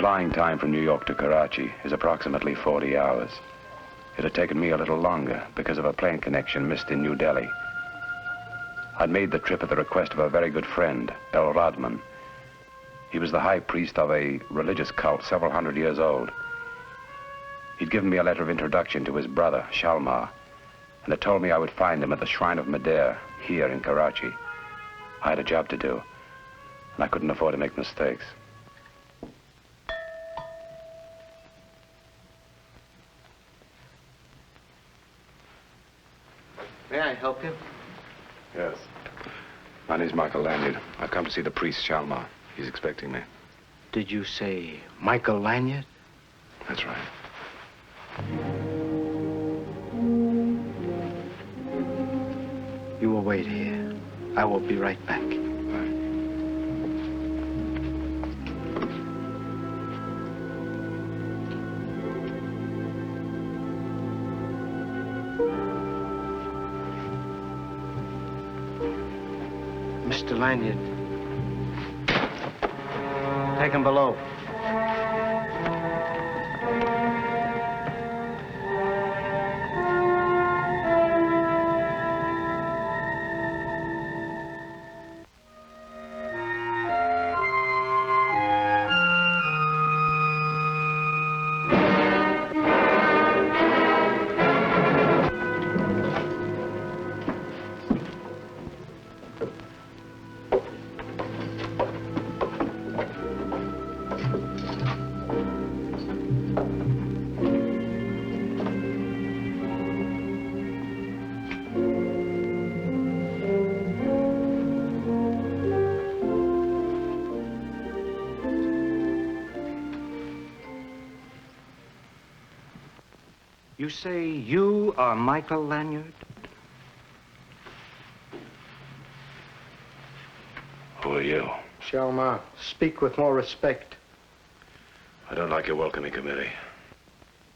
flying time from New York to Karachi is approximately 40 hours. It had taken me a little longer because of a plane connection missed in New Delhi. I'd made the trip at the request of a very good friend, El Radman. He was the high priest of a religious cult several hundred years old. He'd given me a letter of introduction to his brother, Shalmar, and had told me I would find him at the Shrine of Madar, here in Karachi. I had a job to do, and I couldn't afford to make mistakes. May I help you? Yes. My name's Michael Lanyard. I've come to see the priest, Shalmar. He's expecting me. Did you say Michael Lanyard? That's right. You will wait here. I will be right back. Mr. Lanyard. Take him below. You say you are Michael Lanyard? Who are you? Shalmar, speak with more respect. I don't like your welcoming committee.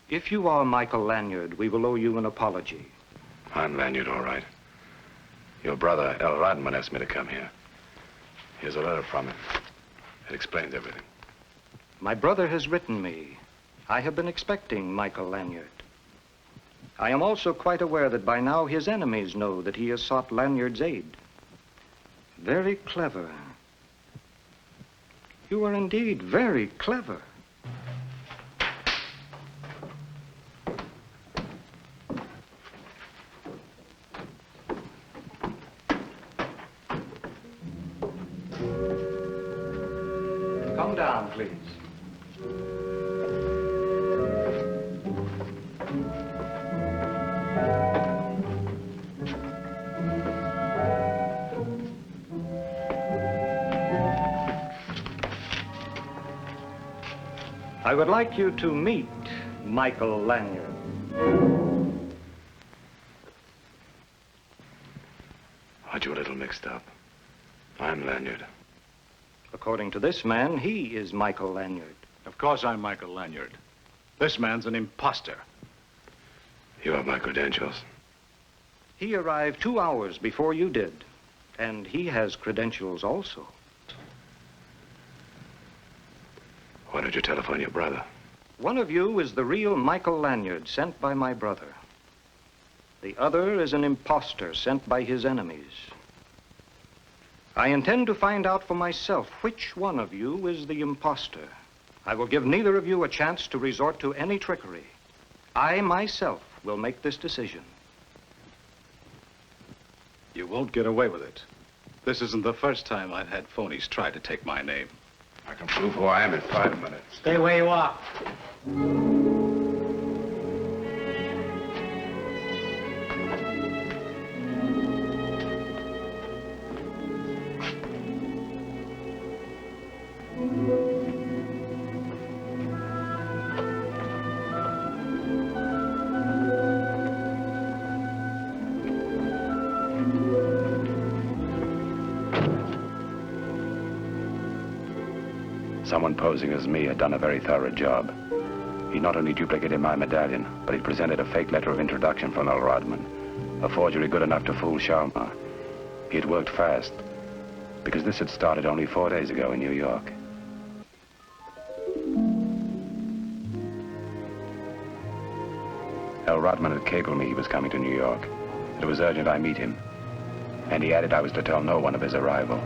If you are Michael Lanyard, we will owe you an apology. I'm Lanyard, all right. Your brother, El Radman, asked me to come here. Here's a letter from him. It explains everything. My brother has written me. I have been expecting Michael Lanyard. I am also quite aware that by now his enemies know that he has sought Lanyard's aid. Very clever. You are indeed very clever. Come down, please. I would like you to meet Michael Lanyard. Aren't you a little mixed up? I'm Lanyard. According to this man, he is Michael Lanyard. Of course I'm Michael Lanyard. This man's an imposter. You have my credentials. He arrived 2 hours before you did, and he has credentials also. Why don't you telephone your brother? One of you is the real Michael Lanyard, sent by my brother. The other is an imposter sent by his enemies. I intend to find out for myself which one of you is the imposter. I will give neither of you a chance to resort to any trickery. I myself will make this decision. You won't get away with it. This isn't the first time I've had phonies try to take my name. I can prove who I am in 5 minutes. Stay where you are. Someone posing as me had done a very thorough job. He not only duplicated my medallion, but he presented a fake letter of introduction from El Radman, a forgery good enough to fool Shalmar. He had worked fast, because this had started only 4 days ago in New York. El Rodman had cabled me he was coming to New York. It was urgent I meet him. And he added I was to tell no one of his arrival.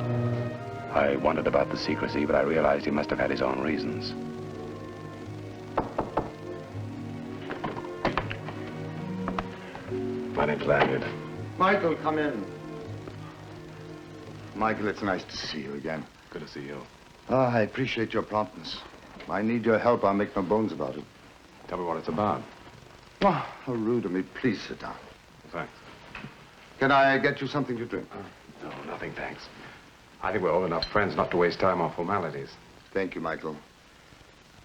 I wondered about the secrecy, but I realized he must have had his own reasons. My name's Lanyard. Michael, come in. Michael, it's nice to see you again. Good to see you. I appreciate your promptness. I need your help. I'll make no bones about it. Tell me what it's about. Oh, how rude of me. Please sit down. Thanks. Can I get you something to drink? No, nothing, thanks. I think we're old enough friends not to waste time on formalities. Thank you, Michael.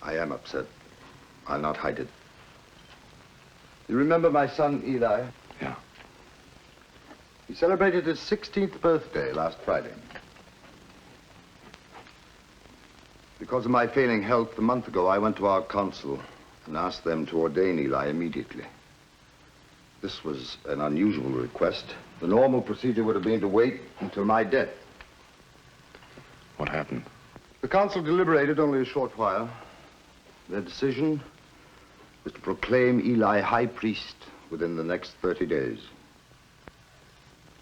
I am upset. I'll not hide it. You remember my son, Eli? Yeah. He celebrated his 16th birthday last Friday. Because of my failing health, a month ago, I went to our consul and asked them to ordain Eli immediately. This was an unusual request. The normal procedure would have been to wait until my death. What happened? The council deliberated only a short while. Their decision was to proclaim Eli high priest within the next 30 days.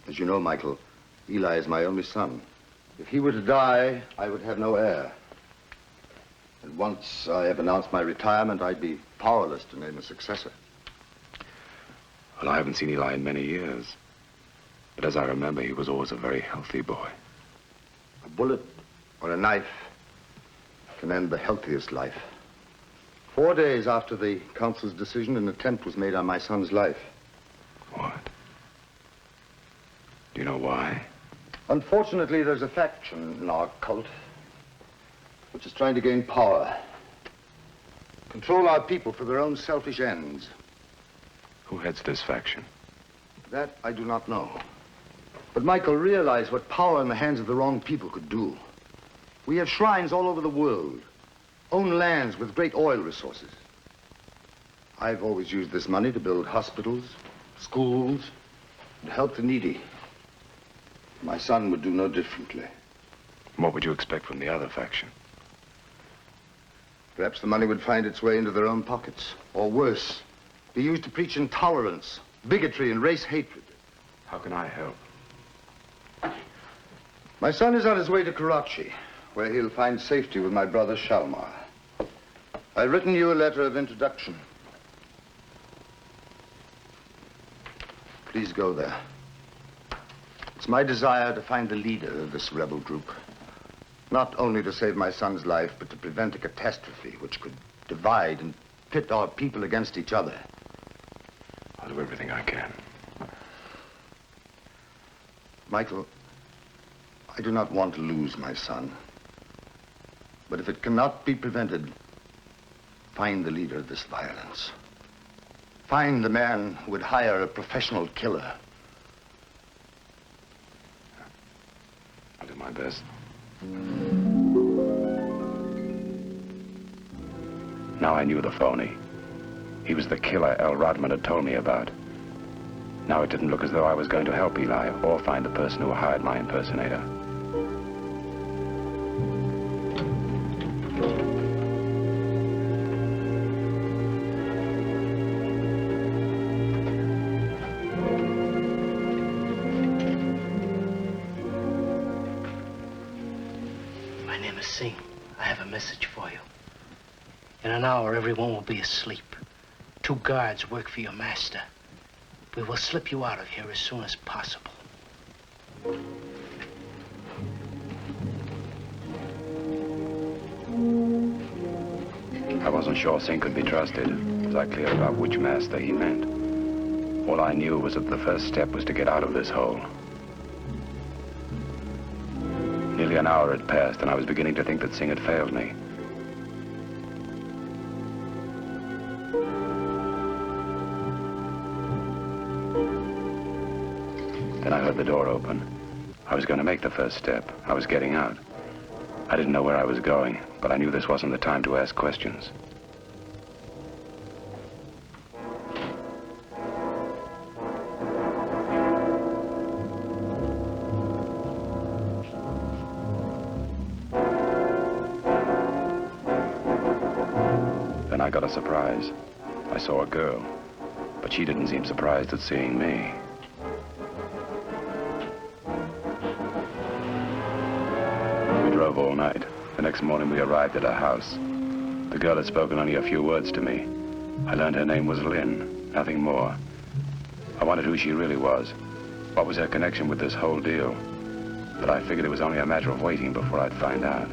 As you know, Michael, Eli is my only son. If he were to die, I would have no heir. And once I have announced my retirement, I'd be powerless to name a successor. Well, I haven't seen Eli in many years. But as I remember, he was always a very healthy boy. A bullet or a knife can end the healthiest life. 4 days after the council's decision, an attempt was made on my son's life. What? Do you know why? Unfortunately, there's a faction in our cult which is trying to gain power, control our people for their own selfish ends. Who heads this faction? That I do not know. But Michael, realize what power in the hands of the wrong people could do. We have shrines all over the world, own lands with great oil resources. I've always used this money to build hospitals, schools, and help the needy. My son would do no differently. What would you expect from the other faction? Perhaps the money would find its way into their own pockets, or worse, be used to preach intolerance, bigotry, and race hatred. How can I help? My son is on his way to Karachi, where he'll find safety with my brother Shalmar. I've written you a letter of introduction. Please go there. It's my desire to find the leader of this rebel group. Not only to save my son's life, but to prevent a catastrophe which could divide and pit our people against each other. I'll do everything I can. Michael, I do not want to lose my son. But if it cannot be prevented, find the leader of this violence. Find the man who would hire a professional killer. I'll do my best. Now I knew the phony. He was the killer El Rodman had told me about. Now it didn't look as though I was going to help Eli or find the person who hired my impersonator. My name is Singh. I have a message for you. In an hour, everyone will be asleep. 2 guards work for your master. We will slip you out of here as soon as possible. I wasn't sure Singh could be trusted. Was I clear about which master he meant? All I knew was that the first step was to get out of this hole. Nearly an hour had passed, and I was beginning to think that Singh had failed me. Then I heard the door open. I was going to make the first step. I was getting out. I didn't know where I was going, but I knew this wasn't the time to ask questions. Then I got a surprise. I saw a girl. But she didn't seem surprised at seeing me. We drove all night. The next morning we arrived at her house. The girl had spoken only a few words to me. I learned her name was Lynn, nothing more. I wondered who she really was. What was her connection with this whole deal? But I figured it was only a matter of waiting before I'd find out.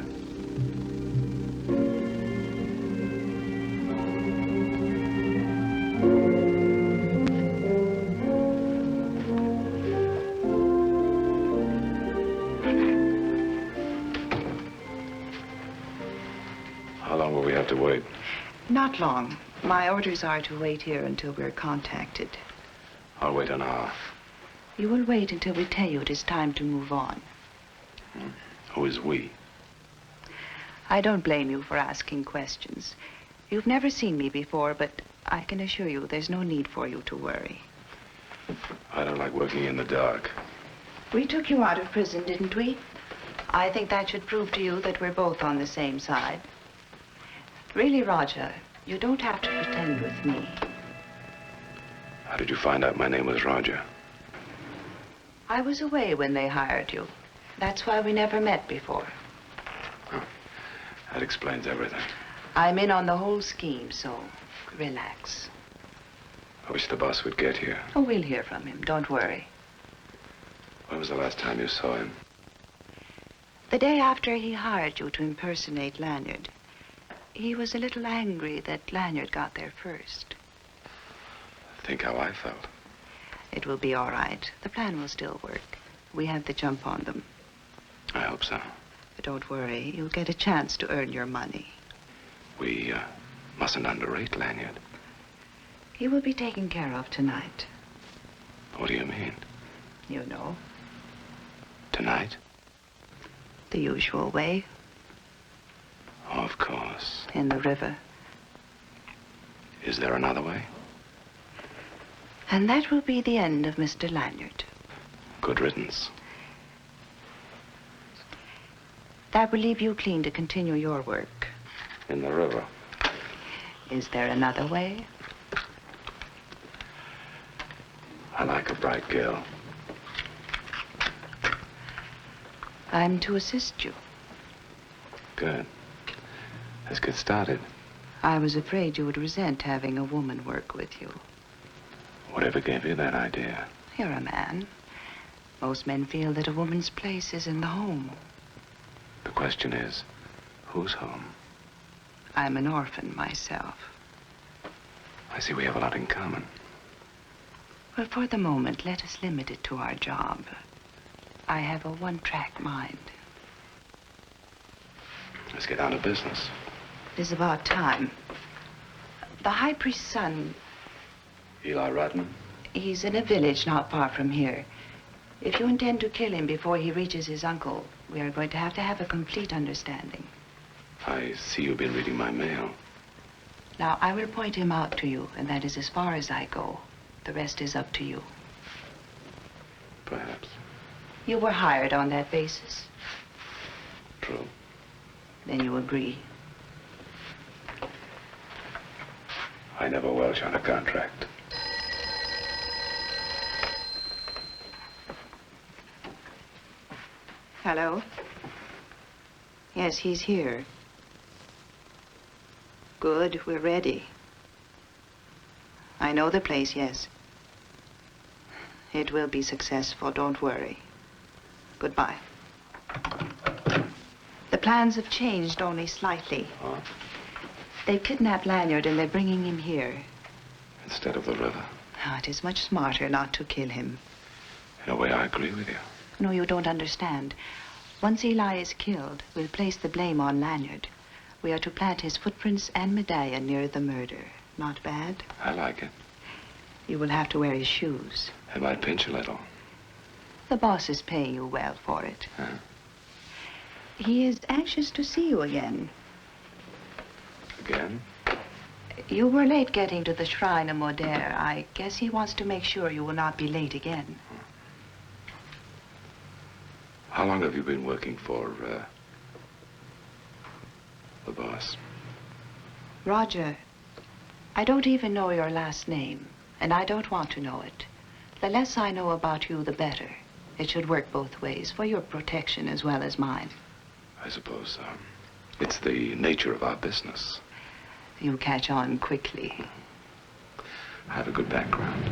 How long will we have to wait? Not long. My orders are to wait here until we're contacted. I'll wait an hour. You will wait until we tell you it is time to move on. Who is we? I don't blame you for asking questions. You've never seen me before, but I can assure you there's no need for you to worry. I don't like working in the dark. We took you out of prison, didn't we? I think that should prove to you that we're both on the same side. Really, Roger, you don't have to pretend with me. How did you find out my name was Roger? I was away when they hired you. That's why we never met before. That explains everything. I'm in on the whole scheme, so relax. I wish the boss would get here. Oh, we'll hear from him. Don't worry. When was the last time you saw him? The day after he hired you to impersonate Lanyard. He was a little angry that Lanyard got there first. Think how I felt. It will be all right. The plan will still work. We have the jump on them. I hope so. But don't worry. You'll get a chance to earn your money. We mustn't underrate Lanyard. He will be taken care of tonight. What do you mean? You know, Tonight? the usual way, Oh, of course. in the river. Is there another way? And that will be the end of Mr. Lanyard. Good riddance. That will leave you clean to continue your work. In the river. Is there another way? I like a bright girl. I'm to assist you. Good. Let's get started. I was afraid you would resent having a woman work with you. Whatever gave you that idea? You're a man. Most men feel that a woman's place is in the home. The question is, whose home? I'm an orphan myself. I see we have a lot in common. Well, for the moment, let us limit it to our job. I have a one-track mind. Let's get down to business. It is about time. The high priest's son, Eli Rodman? he's in a village not far from here. If you intend to kill him before he reaches his uncle, we are going to have a complete understanding. I see you've been reading my mail. Now, I will point him out to you, and that is as far as I go. The rest is up to you. Perhaps. You were hired on that basis. True. Then you agree. I never welch on a contract. Hello? Yes, he's here. Good, we're ready. I know the place, yes. It will be successful, don't worry. Goodbye. The plans have changed only slightly. Huh? They've kidnapped Lanyard and they're bringing him here. Instead of the river. Oh, it is much smarter not to kill him. In a way, I agree with you. No, you don't understand. Once Eli is killed, we'll place the blame on Lanyard. We are to plant his footprints and medallion near the murder. Not bad? I like it. You will have to wear his shoes. It might pinch a little. The boss is paying you well for it. Huh? He is anxious to see you again. Again? You were late getting to the shrine of Moder. I guess he wants to make sure you will not be late again. How long have you been working for, the boss? Roger, I don't even know your last name. and I don't want to know it. The less I know about you, the better. It should work both ways, for your protection as well as mine. I suppose it's the nature of our business. You catch on quickly. I have a good background.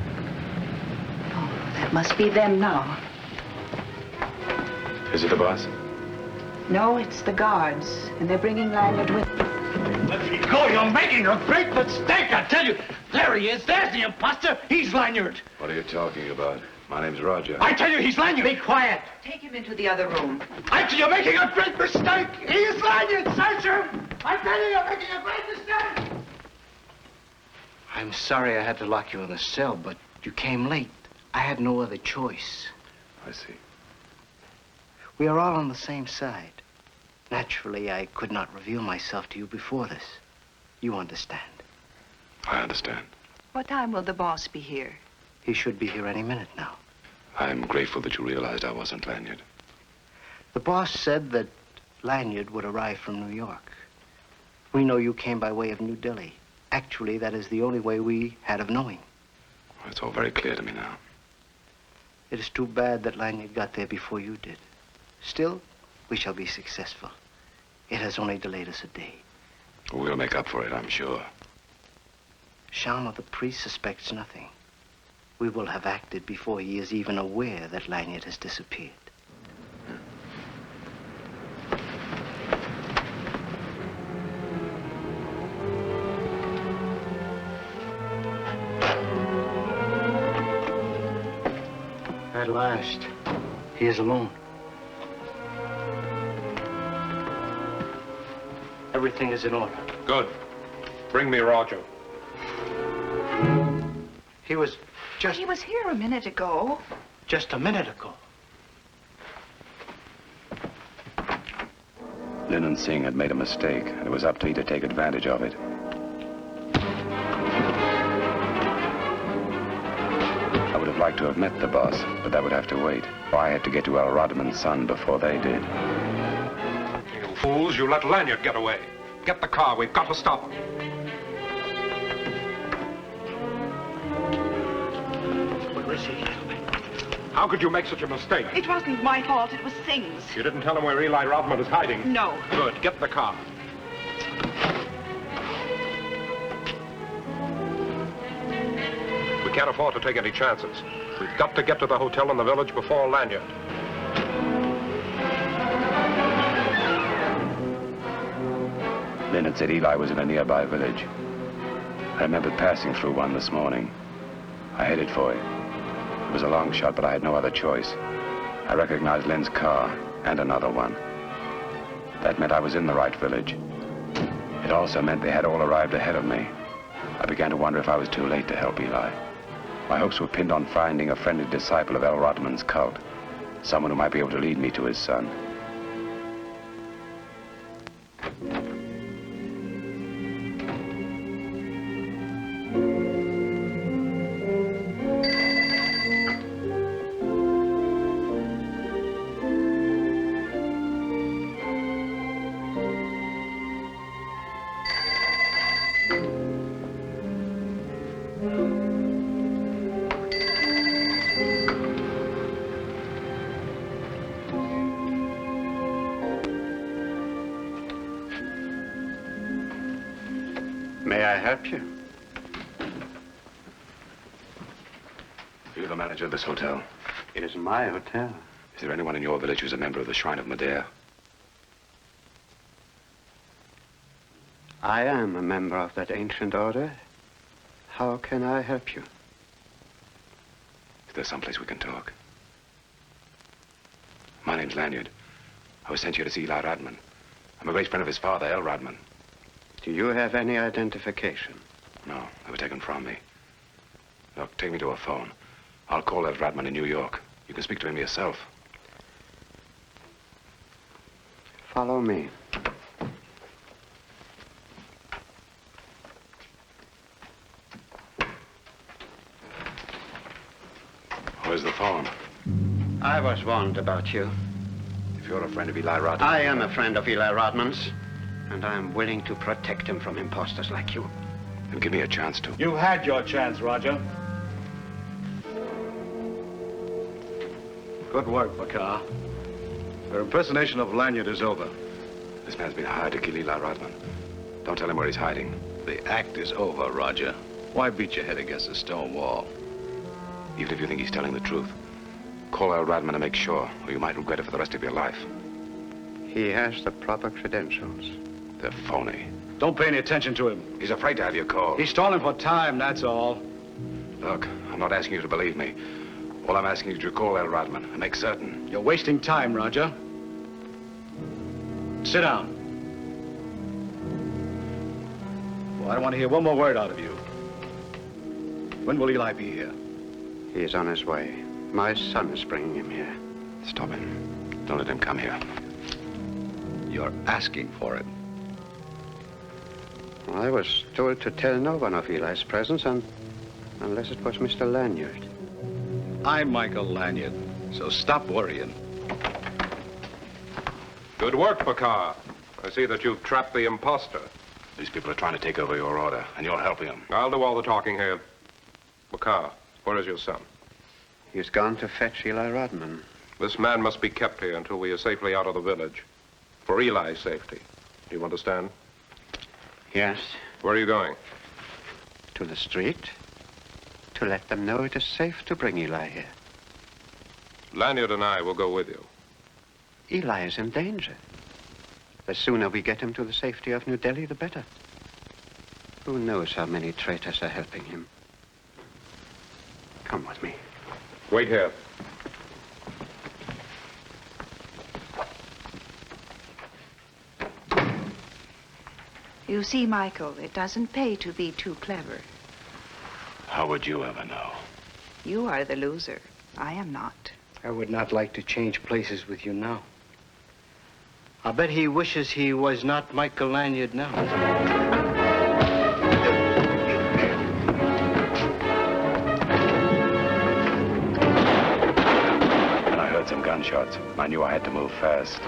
Oh, that must be them now. Is it the boss? No, it's the guards, and they're bringing Lanyard with them. Let me go. You're making a great mistake, I tell you. There he is. There's the imposter. He's Lanyard. What are you talking about? My name's Roger. I tell you, he's Lanyard. Be quiet. Take him into the other room. I tell you, you're making a great mistake. He is Lanyard. Search him. I tell you, you're making a great mistake. I'm sorry I had to lock you in the cell, but you came late. I had no other choice. I see. We are all on the same side. Naturally, I could not reveal myself to you before this. You understand. I understand. What time will the boss be here? He should be here any minute now. I'm grateful that you realized I wasn't Lanyard. The boss said that Lanyard would arrive from New York. We know you came by way of New Delhi. Actually, that is the only way we had of knowing. Well, it's all very clear to me now. It is too bad that Lanyard got there before you did. Still, we shall be successful. It has only delayed us a day. We'll make up for it, I'm sure. Sharma the priest suspects nothing. We will have acted before he is even aware that Lanyard has disappeared. At last, he is alone. Everything is in order. Good. Bring me Roger. He was just... He was here a minute ago. Just a minute ago. Lin and Singh had made a mistake, and it was up to me to take advantage of it. I would have liked to have met the boss, but that would have to wait. I had to get to El Rodman's son before they did. You fools, you let Lanyard get away. Get the car, we've got to stop him. Where is he? How could you make such a mistake? It wasn't my fault. It was Singh's. You didn't tell him where Eli Rodman is hiding? No. Good, get the car. We can't afford to take any chances. We've got to get to the hotel in the village before Lanyard. Lin had said Eli was in a nearby village. I remembered passing through one this morning. I headed for it. It was a long shot, but I had no other choice. I recognized Lin's car and another one. That meant I was in the right village. It also meant they had all arrived ahead of me. I began to wonder if I was too late to help Eli. My hopes were pinned on finding a friendly disciple of El Rodman's cult, someone who might be able to lead me to his son. May I help you? Are you the manager of this hotel? It is my hotel. Is there anyone in your village who's a member of the Shrine of Medea? I am a member of that ancient order. How can I help you? Is there someplace we can talk? My name's Lanyard. I was sent here to see Eli Rodman. I'm a great friend of his father, El Rodman. Do you have any identification? No, they were taken from me. Look, take me to a phone. I'll call El Rodman in New York. You can speak to him yourself. Follow me. Where's the phone? I was warned about you. If you're a friend of Eli Rodman... I am a friend of Eli Rodman's, and I am willing to protect him from imposters like you. Then give me a chance to. You had your chance, Roger. Good work, Bakar. Your impersonation of Lanyard is over. This man's been hired to kill Eli Rodman. Don't tell him where he's hiding. The act is over, Roger. Why beat your head against a stone wall? Even if you think he's telling the truth, call El Rodman and make sure, or you might regret it for the rest of your life. He has the proper credentials. They're phony. Don't pay any attention to him. He's afraid to have you call. He's stalling for time, that's all. Look, I'm not asking you to believe me. All I'm asking you is to call El Rodman and make certain. You're wasting time, Roger. Sit down. Well, I want to hear one more word out of you. When will Eli be here? He is on his way. My son is bringing him here. Stop him. Don't let him come here. You're asking for it. I was told to tell no one of Eli's presence, unless it was Mr. Lanyard. I'm Michael Lanyard, so stop worrying. Good work, Bakar. I see that you've trapped the imposter. These people are trying to take over your order, and you're helping them. I'll do all the talking here. Bakar, where is your son? He's gone to fetch Eli Rodman. This man must be kept here until we are safely out of the village. For Eli's safety. Do you understand? Yes, Where are you going? to the street, to let them know it is safe to bring Eli here. Lanyard and I will go with you. Eli is in danger. The sooner we get him to the safety of New Delhi, the better. Who knows how many traitors are helping him? Come with me. Wait here. You see, Michael, it doesn't pay to be too clever. How would you ever know? You are the loser. I am not. I would not like to change places with you now. I bet he wishes he was not Michael Lanyard now. And I heard some gunshots. I knew I had to move fast.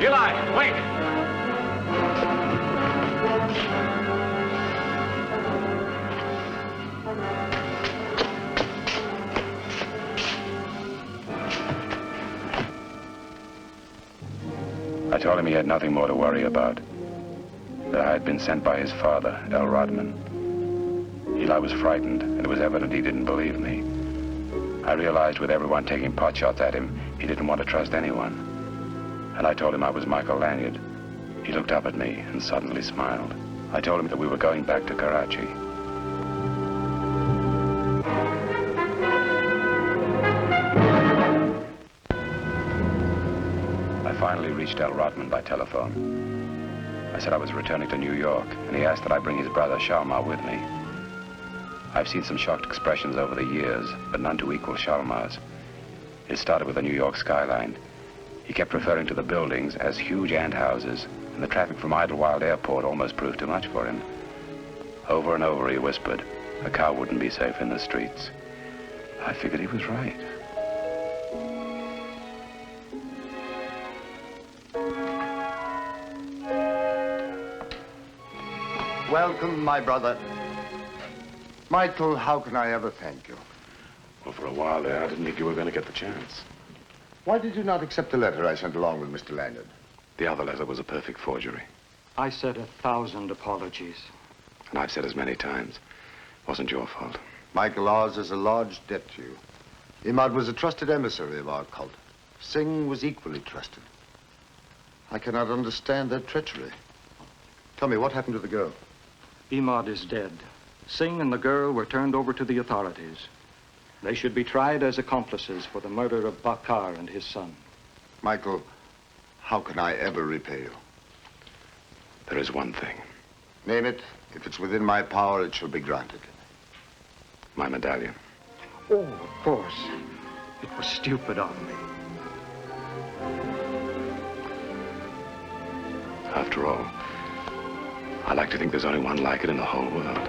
Eli, wait! I told him he had nothing more to worry about. That I had been sent by his father, El Rodman. Eli was frightened, and it was evident he didn't believe me. I realized with everyone taking pot shots at him, he didn't want to trust anyone. And I told him I was Michael Lanyard. He looked up at me and suddenly smiled. I told him that we were going back to Karachi. I finally reached El Rodman by telephone. I said I was returning to New York, and he asked that I bring his brother Shalmar with me. I've seen some shocked expressions over the years, but none to equal Shalmar's. It started with the New York skyline. He kept referring to the buildings as huge ant houses, and the traffic from Idlewild Airport almost proved too much for him. Over and over he whispered, a car wouldn't be safe in the streets. I figured he was right. Welcome, my brother. Michael, how can I ever thank you? Well, for a while there, I didn't think you were going to get the chance. Why did you not accept the letter I sent along with Mr. Lanyard? The other letter was a perfect forgery. I said 1,000 apologies. And I've said as many times. Wasn't your fault. Michael, ours is a large debt to you. Imad was a trusted emissary of our cult. Singh was equally trusted. I cannot understand their treachery. Tell me, what happened to the girl? Imad is dead. Singh and the girl were turned over to the authorities. They should be tried as accomplices for the murder of Bakar and his son. Michael, how can I ever repay you? There is one thing. Name it. If it's within my power, it shall be granted. My medallion. Oh, of course. It was stupid of me. After all, I like to think there's only one like it in the whole world.